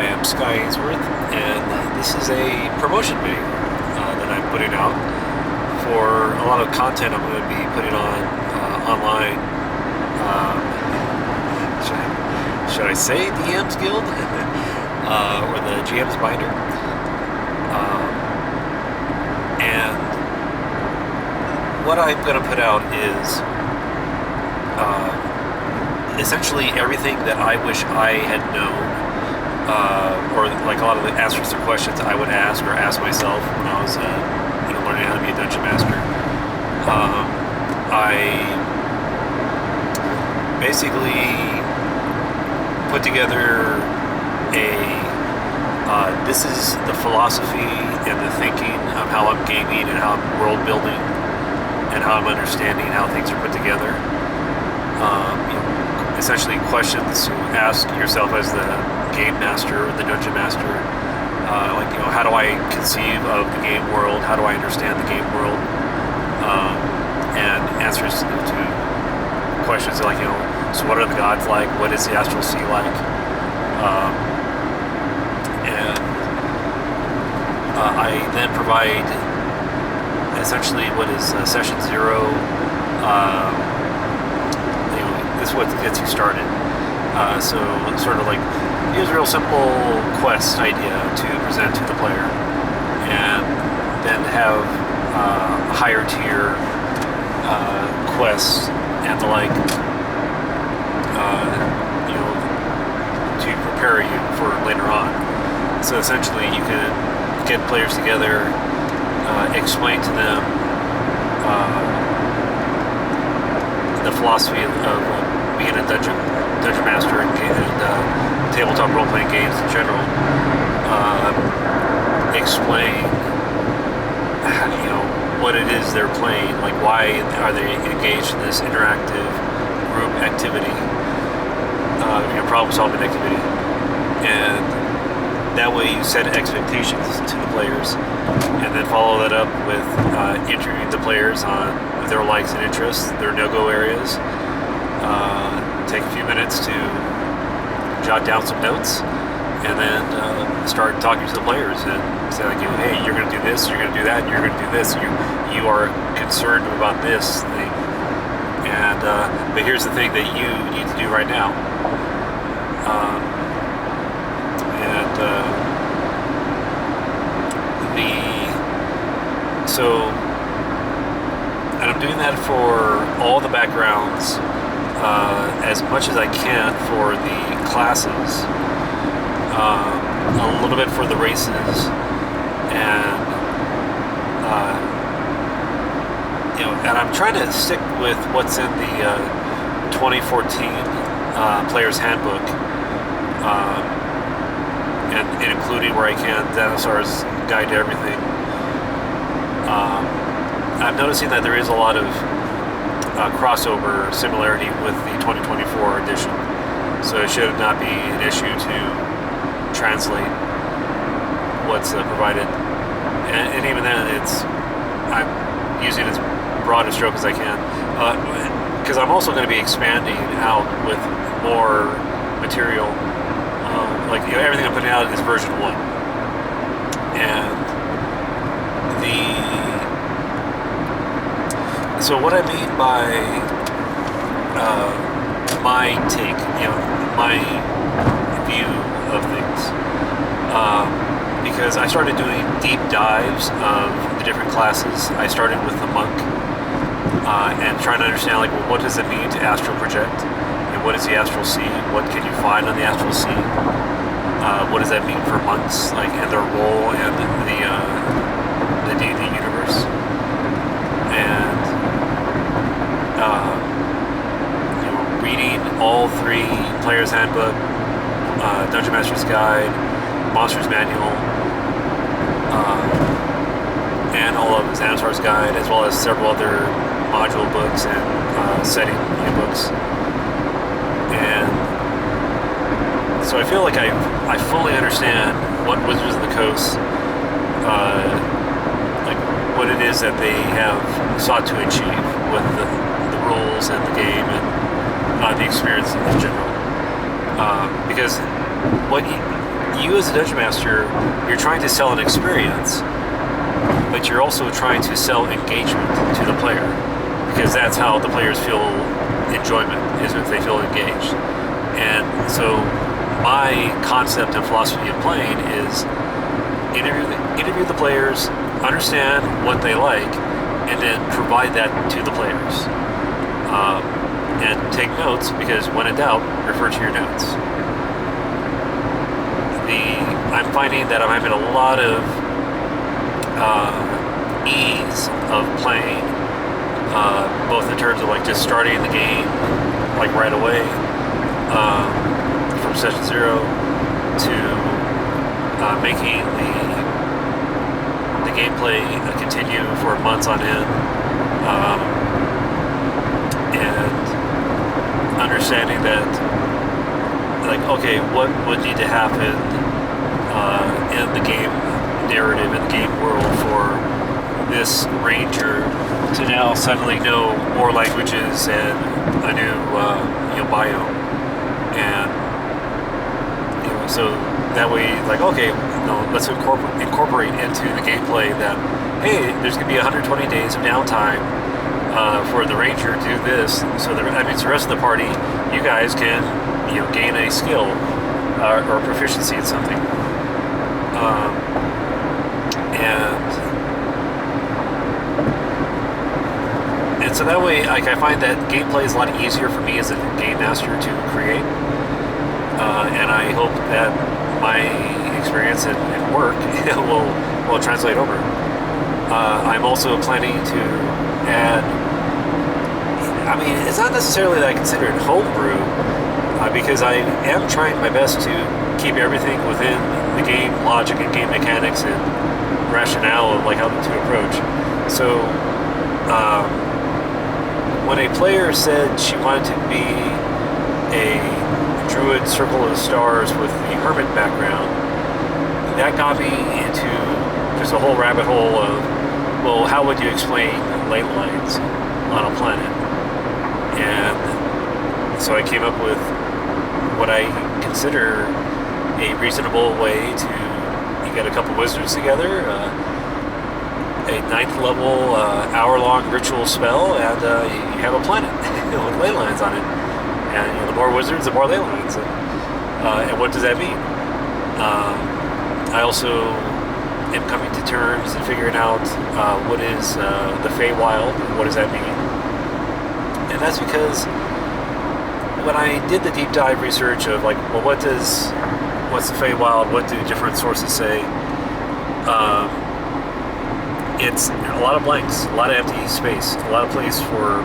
am Sky Ainsworth, and this is a promotion video that I'm putting out for a lot of content I'm going to be putting on online. Should I say DM's Guild or the GM's Binder? And what I'm going to put out is essentially everything that I wish I had known, or like a lot of the answers to questions I would ask or ask myself when I was learning how to be a dungeon master. I basically put together this is the philosophy and the thinking of how I'm gaming and how I'm world building and how I'm understanding how things are put together. Essentially questions to ask yourself as the game master or the dungeon master. How do I conceive of the game world? How do I understand the game world? And answers to questions like, so what are the gods like? What is the astral sea like? I then provide essentially what is session 0. This is what gets you started. So sort of like, here's a real simple quest idea to present to the player, and then have higher tier quests and the like, to prepare you for later on. So essentially, you can get players together, explain to them the philosophy of being a dungeon master and tabletop role-playing games in general. Explain what it is they're playing, like why are they engaged in this interactive group activity, problem-solving activity, and that way you set expectations to the players, and then follow that up with interviewing the players on their likes and interests, their no-go areas. Take a few minutes to jot down some notes, and then start talking to the players and say like, hey, you're going to do this, you're going to do that, you're going to do this. You are concerned about this thing, and but here's the thing that you need to do right now. And I'm doing that for all the backgrounds, as much as I can for the classes, a little bit for the races, and and I'm trying to stick with what's in the 2014 Player's Handbook, and including where I can Xanathar's Guide to Everything. I'm noticing that there is a lot of crossover similarity with the 2024 edition, so it should not be an issue to translate what's provided. And even then, I'm using as broad a stroke as I can, because I'm also going to be expanding out with more material. Everything I'm putting out is version 1, and so what I mean by my take, my view of things, because I started doing deep dives of the different classes. I started with the monk, and trying to understand what does it mean to astral project, and what is the astral sea? What can you find on the astral sea? What does that mean for monks, and their role in the D&D universe? And reading all 3 Player's Handbook, Dungeon Master's Guide, Monster's Manual, and all of Xanathar's Guide, as well as several other module books and setting books. And so I feel like I fully understand what Wizards of the Coast, what it is that they have sought to achieve with the rules and the game and the experience in general. Because you as a dungeon master, you're trying to sell an experience, but you're also trying to sell engagement to the player, because that's how the players feel enjoyment, is if they feel engaged. And so my concept and philosophy of playing is interview the players, understand what they like, and then provide that to the players. And take notes, because when in doubt, refer to your notes. I'm finding that I'm having a lot of ease of playing, both in terms of like just starting the game like right away, from session 0 to making the gameplay continue for months on end, and understanding that, like, okay, what would need to happen in the game narrative, in the game world, for this ranger to now suddenly know more languages and a new biome. And so that way, like, okay, let's incorporate into the gameplay that, hey, there's going to be 120 days of downtime for the ranger to do this, so that means the rest of the party, you guys can gain a skill or proficiency in something, and so that way, like, I find that gameplay is a lot easier for me as a game master to create, and I hope that my experience and work will translate over. I'm also planning to add, I mean, it's not necessarily that I consider it homebrew, because I am trying my best to keep everything within the game logic and game mechanics and rationale of like how to approach. So when a player said she wanted to be a druid Circle of the Stars with the hermit background, that got me into just a whole rabbit hole of, well, how would you explain ley lines on a planet? And so I came up with what I consider a reasonable way to, you get a couple wizards together, a 9th level hour-long ritual spell, and you have a planet with ley lines on it. And the more wizards, the more ley lines. And what does that mean? I also am coming to terms and figuring out what is the Feywild, and what does that mean? And that's because when I did the deep dive research of like, well, what's the Feywild? What do different sources say? It's a lot of blanks, a lot of empty space, a lot of place for,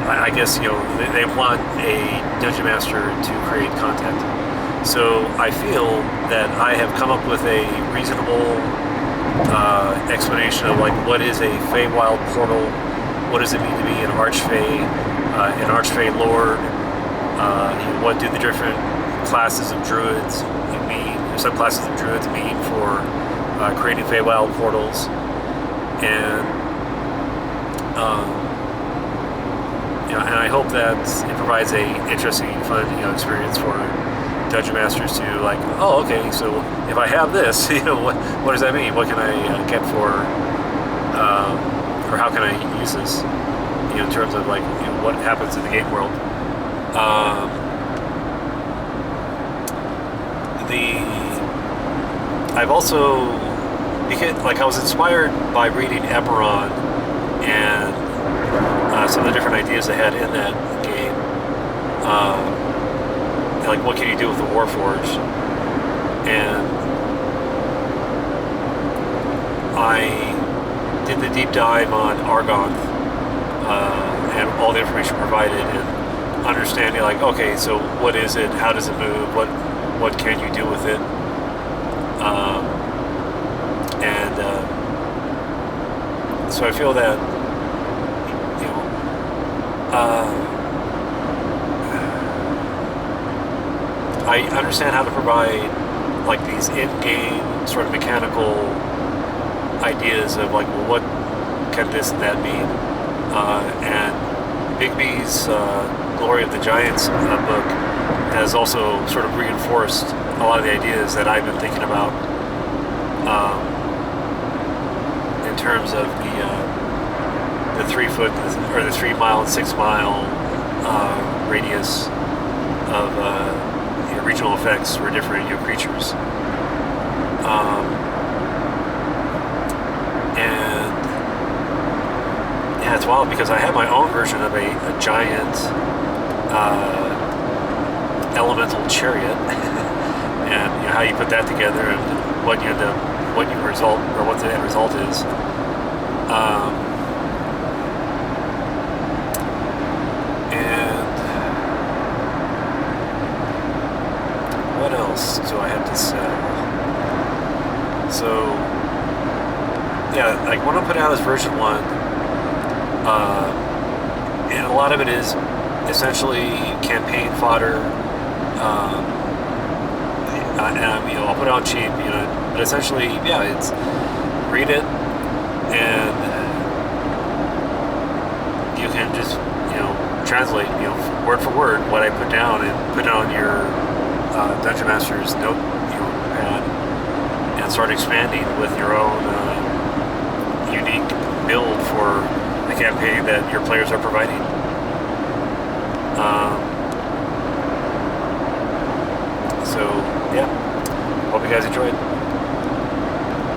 I guess, they want a dungeon master to create content. So I feel that I have come up with a reasonable explanation of like, what is a Feywild portal? What does it mean to be an Archfey, an Archfey Lord? What do the different classes of druids mean? Subclasses of druids mean for creating Feywild portals? And and I hope that it provides a interesting, fun, experience for dungeon masters to like, oh, okay, so if I have this, what does that mean? What can I get for, or how can I use this, in terms of like, what happens in the game world. I've also, because like I was inspired by reading Eberron and some of the different ideas they had in that game. Like, what can you do with the Warforged? And I did the deep dive on Argon and all the information provided, and understanding like, okay, so what is it? How does it move? What can you do with it? So I feel that I understand how to provide like these in-game sort of mechanical ideas of like, well, what can this and that mean? And Bigby's Glory of the Giants book has also sort of reinforced a lot of the ideas that I've been thinking about in terms of the 3 foot or the 3 mile and 6 mile radius of regional effects for different creatures. And yeah, it's wild because I have my own version of a giant elemental chariot, and how you put that together and what you end up, what the end result is. And what else do I have to say? So yeah, like when I put out as version 1, and a lot of it is essentially campaign fodder. And I'll put it on cheap, but essentially, yeah, it's read it, and you can just, translate, word for word what I put down and put it on your Dungeon Master's notepad, and start expanding with your own unique build for the campaign that your players are providing.